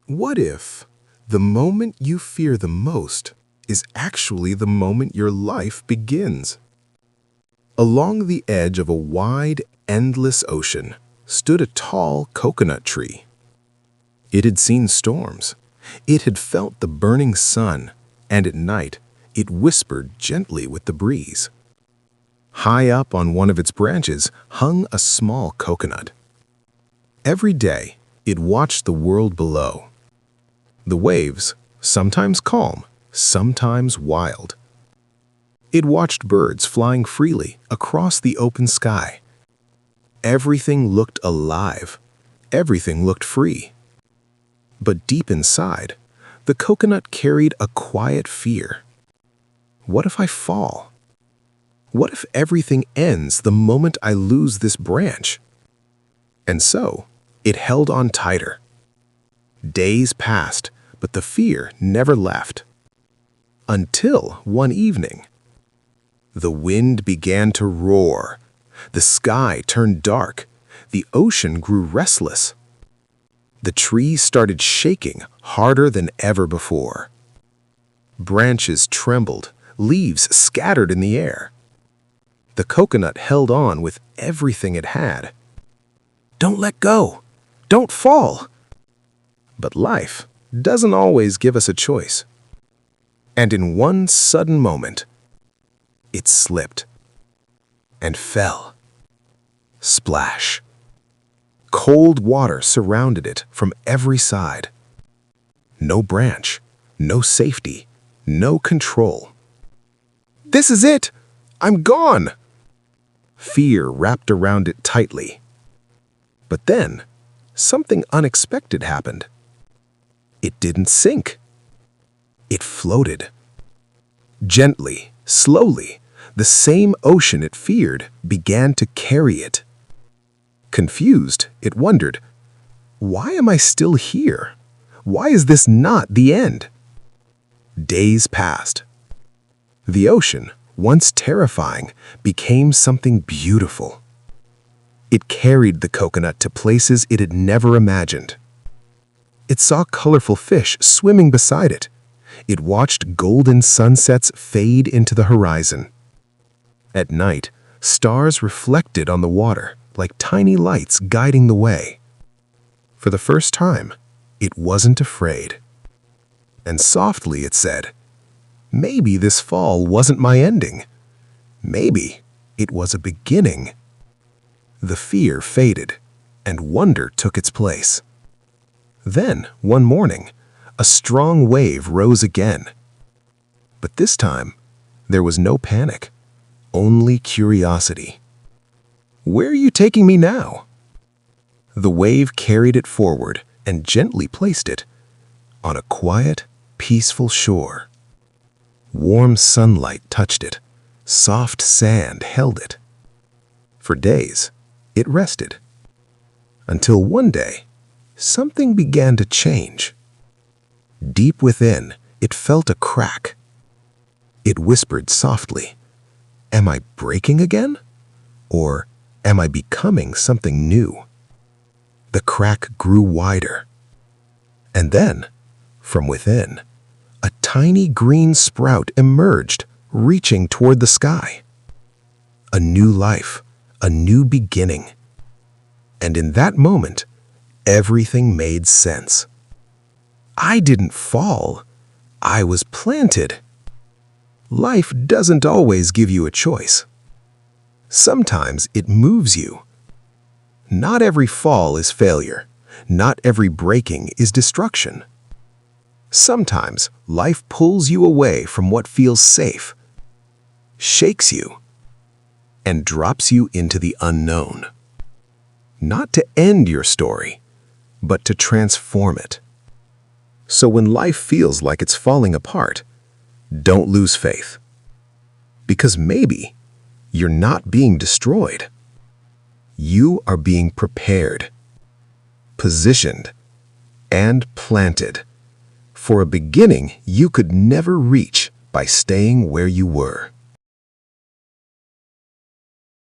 What if the moment you fear the most is actually the moment your life begins? Along the edge of a wide, endless ocean stood a tall coconut tree. It had seen storms. It had felt the burning sun, and at night it whispered gently with the breeze. High up on one of its branches hung a small coconut. Every day, it watched the world below. The waves, sometimes calm, sometimes wild. It watched birds flying freely across the open sky. Everything looked alive. Everything looked free. But deep inside, the coconut carried a quiet fear. What if I fall? What if everything ends the moment I lose this branch? And so, it held on tighter. Days passed, but the fear never left. Until one evening, the wind began to roar. The sky turned dark. The ocean grew restless. The trees started shaking harder than ever before. Branches trembled, leaves scattered in the air. The coconut held on with everything it had. Don't let go! Don't fall! But life doesn't always give us a choice. And in one sudden moment, it slipped and fell. Splash! Cold water surrounded it from every side. No branch, no safety, no control. This is it! I'm gone! Fear wrapped around it tightly. But then, something unexpected happened. It didn't sink. It floated. Gently, slowly, the same ocean it feared began to carry it. Confused, it wondered, why am I still here? Why is this not the end? Days passed. The ocean, once terrifying, became something beautiful. It carried the coconut to places it had never imagined. It saw colorful fish swimming beside it. It watched golden sunsets fade into the horizon. At night, stars reflected on the water like tiny lights guiding the way. For the first time, it wasn't afraid. And softly it said, maybe this fall wasn't my ending. Maybe it was a beginning. The fear faded, and wonder took its place. Then, one morning, a strong wave rose again. But this time, there was no panic, only curiosity. Where are you taking me now? The wave carried it forward and gently placed it on a quiet, peaceful shore. Warm sunlight touched it. Soft sand held it. For days, it rested. Until one day, something began to change. Deep within, it felt a crack. It whispered softly, am I breaking again? Or am I becoming something new? The crack grew wider. And then, from within, a tiny green sprout emerged, reaching toward the sky. A new life, a new beginning. And in that moment, everything made sense. I didn't fall. I was planted. Life doesn't always give you a choice. Sometimes it moves you. Not every fall is failure. Not every breaking is destruction. Sometimes life pulls you away from what feels safe, shakes you, and drops you into the unknown. Not to end your story, but to transform it. So when life feels like it's falling apart, don't lose faith. Because maybe you're not being destroyed. You are being prepared, positioned, and planted for a beginning you could never reach by staying where you were.